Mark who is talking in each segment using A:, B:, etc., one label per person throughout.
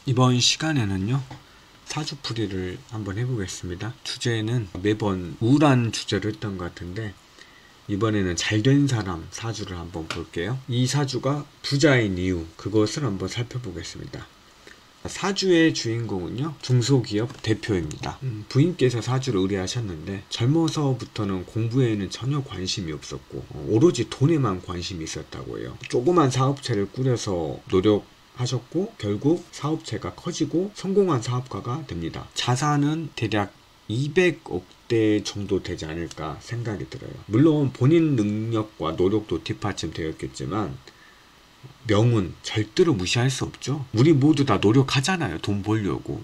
A: 이번 시간에는요, 사주풀이를 한번 해보겠습니다. 주제는 매번 우울한 주제로 했던 것 같은데 이번에는 잘된 사람 사주를 한번 볼게요. 이 사주가 부자인 이유, 그것을 한번 살펴보겠습니다. 사주의 주인공은요, 중소기업 대표입니다. 부인께서 사주를 의뢰하셨는데 젊어서부터는 공부에는 전혀 관심이 없었고 오로지 돈에만 관심이 있었다고 해요. 조그만 사업체를 꾸려서 노력하셨고 결국 사업체가 커지고 성공한 사업가가 됩니다. 자산은 대략 200억대 정도 되지 않을까 생각이 들어요. 물론 본인 능력과 노력도 뒷받침되었겠지만 명운 절대로 무시할 수 없죠. 우리 모두 다 노력하잖아요. 돈 벌려고,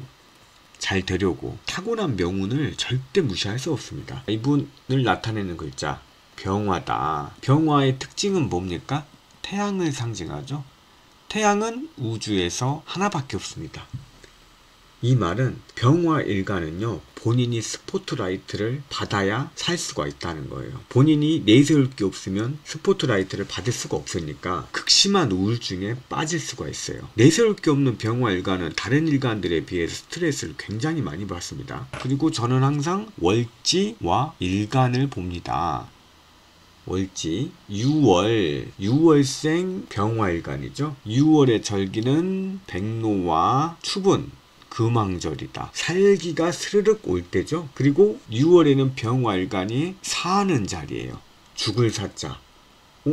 A: 잘 되려고. 타고난 명운을 절대 무시할 수 없습니다. 이분을 나타내는 글자 병화다. 병화의 특징은 뭡니까? 태양을 상징하죠. 태양은 우주에서 하나밖에 없습니다. 이 말은 병화일간은요, 본인이 스포트라이트를 받아야 살 수가 있다는 거예요. 본인이 내세울 게 없으면 스포트라이트를 받을 수가 없으니까 극심한 우울증에 빠질 수가 있어요. 내세울 게 없는 병화일간은 다른 일간들에 비해서 스트레스를 굉장히 많이 받습니다. 그리고 저는 항상 월지와 일간을 봅니다. 월지, 6월생 병화일간이죠. 6월의 절기는 백로와 추분, 금왕절이다. 살기가 스르륵 올 때죠. 그리고 6월에는 병화일간이 사하는 자리예요. 죽을 사자.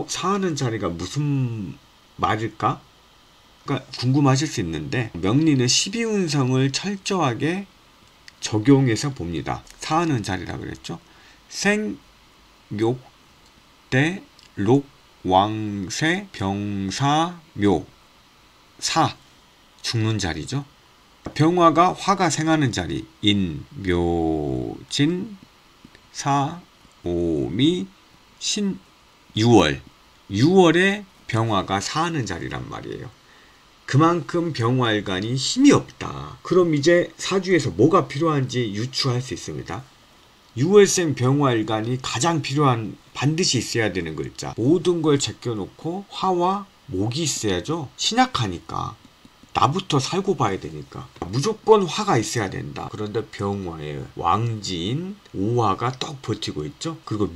A: 사하는 자리가 무슨 말일까? 그러니까 궁금하실 수 있는데 명리는 12운성을 철저하게 적용해서 봅니다. 사하는 자리라 그랬죠. 생, 욕, 대, 록, 왕,세, 병사, 묘, 사, 죽는 자리죠. 병화가 화가 생하는 자리 인, 묘, 진, 사, 오미, 신, 6월에 병화가 사하는 자리란 말이에요. 그만큼 병화일간이 힘이 없다. 그럼 이제 사주에서 뭐가 필요한지 유추할 수 있습니다. 6월생 병화일간이 가장 필요한, 반드시 있어야 되는 글자. 모든 걸 제껴놓고 화와 목이 있어야죠. 신약하니까. 나부터 살고 봐야 되니까 무조건 화가 있어야 된다. 그런데 병화에 왕지인 오화가 떡 버티고 있죠. 그리고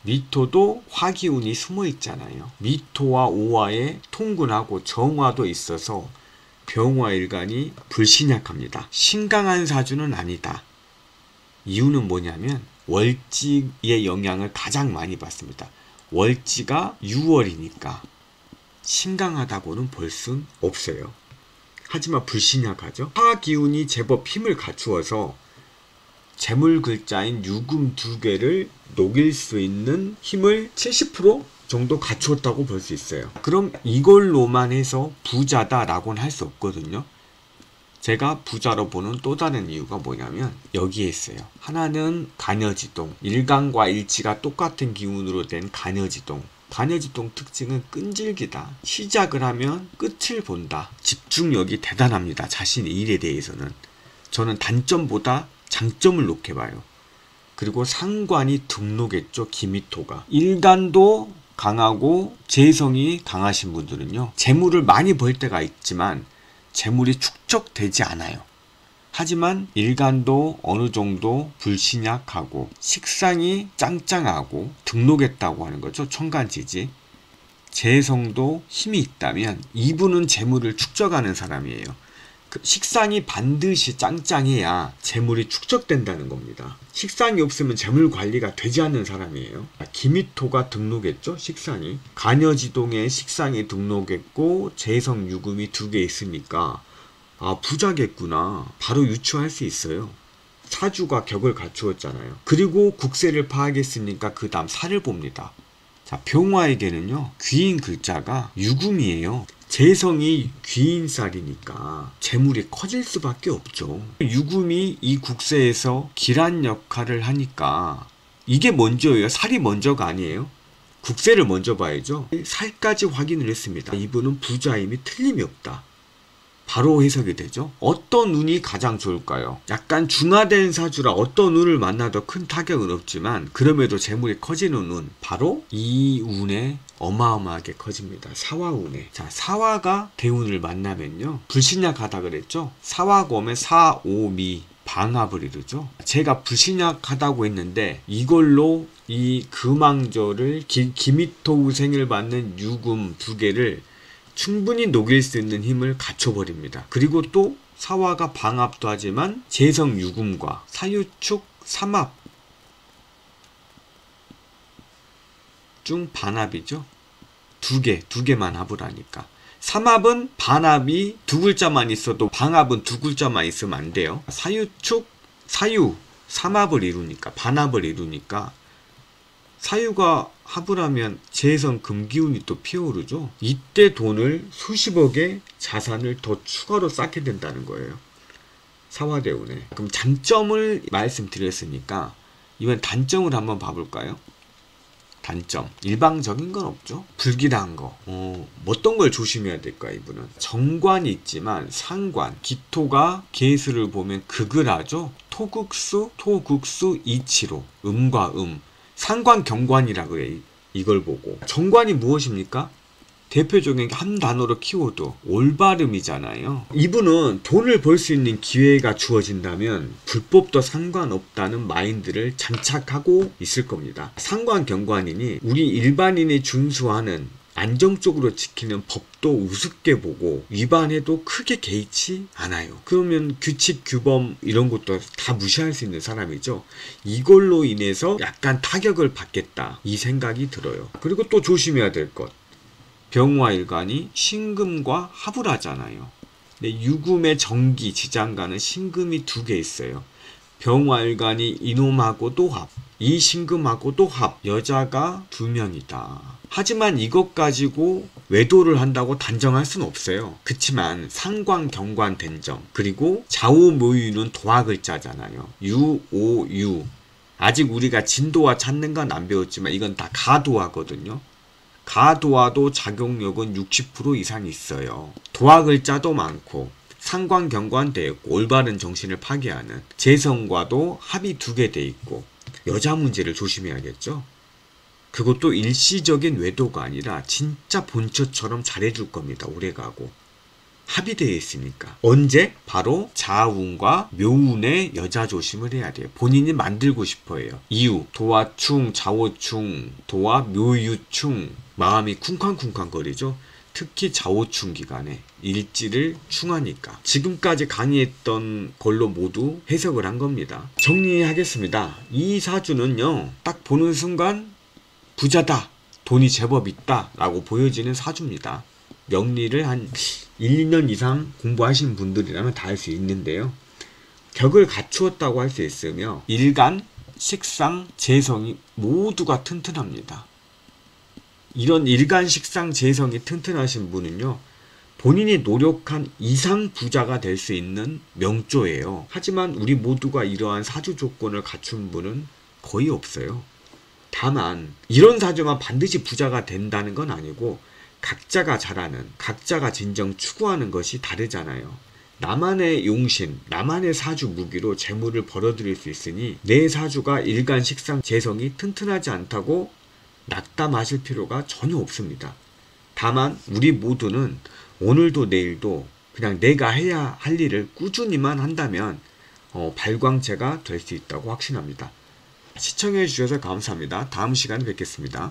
A: 미토도 화기운이 숨어 있잖아요. 미토와 오화에 통근하고 정화도 있어서 병화일간이 불신약합니다. 신강한 사주는 아니다. 이유는 뭐냐면 월지의 영향을 가장 많이 받습니다. 월지가 6월이니까 신강하다고는 볼 순 없어요. 하지만 불신약하죠. 화기운이 제법 힘을 갖추어서 재물 글자인 유금 2개를 녹일 수 있는 힘을 70% 정도 갖추었다고 볼 수 있어요. 그럼 이걸로만 해서 부자다라고는 할 수 없거든요. 제가 부자로 보는 또 다른 이유가 뭐냐면 여기에 있어요. 하나는 간여지동, 일간과 일치가 똑같은 기운으로 된 간여지동. 간여지동 특징은 끈질기다. 시작을 하면 끝을 본다. 집중력이 대단합니다. 자신의 일에 대해서는. 저는 단점보다 장점을 놓게 봐요. 그리고 상관이 등록했죠. 기미토가. 일간도 강하고 재성이 강하신 분들은요, 재물을 많이 벌 때가 있지만 재물이 축적되지 않아요. 하지만 일간도 어느 정도 불신약하고 식상이 짱짱하고 등록했다고 하는 거죠. 천간지지. 재성도 힘이 있다면 이분은 재물을 축적하는 사람이에요. 그 식상이 반드시 짱짱해야 재물이 축적된다는 겁니다. 식상이 없으면 재물 관리가 되지 않는 사람이에요. 기미토가 등록했죠. 식상이. 간여지동에 식상이 등록했고 재성 유금이 2개 있으니까 부자겠구나. 바로 유추할 수 있어요. 사주가 격을 갖추었잖아요. 그리고 국세를 파악했으니까 그 다음 살을 봅니다. 자, 병화에게는요, 귀인 글자가 유금이에요. 재성이 귀인살이니까 재물이 커질 수밖에 없죠. 유금이 이 국세에서 기란 역할을 하니까 이게 먼저예요. 살이 먼저가 아니에요. 국세를 먼저 봐야죠. 살까지 확인을 했습니다. 이분은 부자임이 틀림이 없다. 바로 해석이 되죠. 어떤 운이 가장 좋을까요? 약간 중화된 사주라 어떤 운을 만나도 큰 타격은 없지만 그럼에도 재물이 커지는 운, 바로 이 운에 어마어마하게 커집니다. 사화운에. 자, 사화가 대운을 만나면요, 불신약하다 그랬죠. 사화가 오면 사오미 방합을 이루죠. 제가 불신약하다고 했는데 이걸로 이 금왕조를 기미토우생을 받는 유금 두 개를 충분히 녹일 수 있는 힘을 갖춰버립니다. 그리고 또 사화가 방합도 하지만 재성 유금과 사유축 삼합 중 반합이죠. 두 개만 합을 하니까. 삼합은 반합이 두 글자만 있어도 방합은 두 글자만 있으면 안 돼요. 사유축, 사유, 삼합을 이루니까, 반합을 이루니까 사유가 합을 하면 재성 금기운이 또 피어오르죠. 이때 돈을 수십억의 자산을 더 추가로 쌓게 된다는 거예요. 사화대운에. 그럼 장점을 말씀드렸으니까 이번 단점을 한번 봐볼까요? 단점. 일방적인 건 없죠. 불길한 거. 어떤 걸 조심해야 될까, 이분은? 정관이 있지만 상관, 기토가 계수를 보면 극을 하죠. 토극수, 이치로. 음과 상관 경관이라 그래. 이걸 보고. 정관이 무엇입니까? 대표적인 한 단어로 키워도 올바름이잖아요. 이분은 돈을 벌 수 있는 기회가 주어진다면 불법도 상관없다는 마인드를 장착하고 있을 겁니다. 상관 경관이니 우리 일반인이 준수하는 안정적으로 지키는 법도 우습게 보고 위반해도 크게 개의치 않아요. 그러면 규칙, 규범 이런 것도 다 무시할 수 있는 사람이죠. 이걸로 인해서 약간 타격을 받겠다, 이 생각이 들어요. 그리고 또 조심해야 될 것. 병화일간이 신금과 합을 하잖아요. 근데 유금의 정기, 지장간은 신금이 두 개 있어요. 병화일간이 이놈하고도 합, 이 신금하고도 합, 여자가 2명이다. 하지만 이것 가지고 외도를 한다고 단정할 수는 없어요. 그치만 상관, 경관, 된점, 그리고 좌우묘유는 도화글자잖아요. 유, 오, 유. 아직 우리가 진도화 찾는 건 안 배웠지만 이건 다 가도화거든요. 가도화도 작용력은 60% 이상 있어요. 도화글자도 많고 상관, 경관 돼 있고 올바른 정신을 파괴하는, 재성과도 합이 2개 돼 있고 여자 문제를 조심해야겠죠. 그것도 일시적인 외도가 아니라 진짜 본처처럼 잘해줄 겁니다. 오래가고. 합이 되어 있으니까. 언제? 바로 자운과 묘운의 여자 조심을 해야 돼요. 본인이 만들고 싶어해요. 이유, 도화충, 자오충, 도화 묘유충, 마음이 쿵쾅쿵쾅 거리죠. 특히 자오충 기간에 일지를 충하니까. 지금까지 강의했던 걸로 모두 해석을 한 겁니다. 정리하겠습니다. 이 사주는요, 딱 보는 순간 부자다, 돈이 제법 있다 라고 보여지는 사주입니다. 명리를 한 1, 2년 이상 공부하신 분들이라면 다 할 수 있는데요. 격을 갖추었다고 할 수 있으며 일간, 식상, 재성이 모두가 튼튼합니다. 이런 일간, 식상, 재성이 튼튼하신 분은요, 본인이 노력한 이상 부자가 될 수 있는 명조예요. 하지만 우리 모두가 이러한 사주 조건을 갖춘 분은 거의 없어요. 다만 이런 사주만 반드시 부자가 된다는 건 아니고 각자가 잘하는, 각자가 진정 추구하는 것이 다르잖아요. 나만의 용신, 나만의 사주 무기로 재물을 벌어들일 수 있으니 내 사주가 일간, 식상, 재성이 튼튼하지 않다고 낙담하실 필요가 전혀 없습니다. 다만 우리 모두는 오늘도 내일도 그냥 내가 해야 할 일을 꾸준히만 한다면 발광체가 될 수 있다고 확신합니다. 시청해 주셔서 감사합니다. 다음 시간에 뵙겠습니다.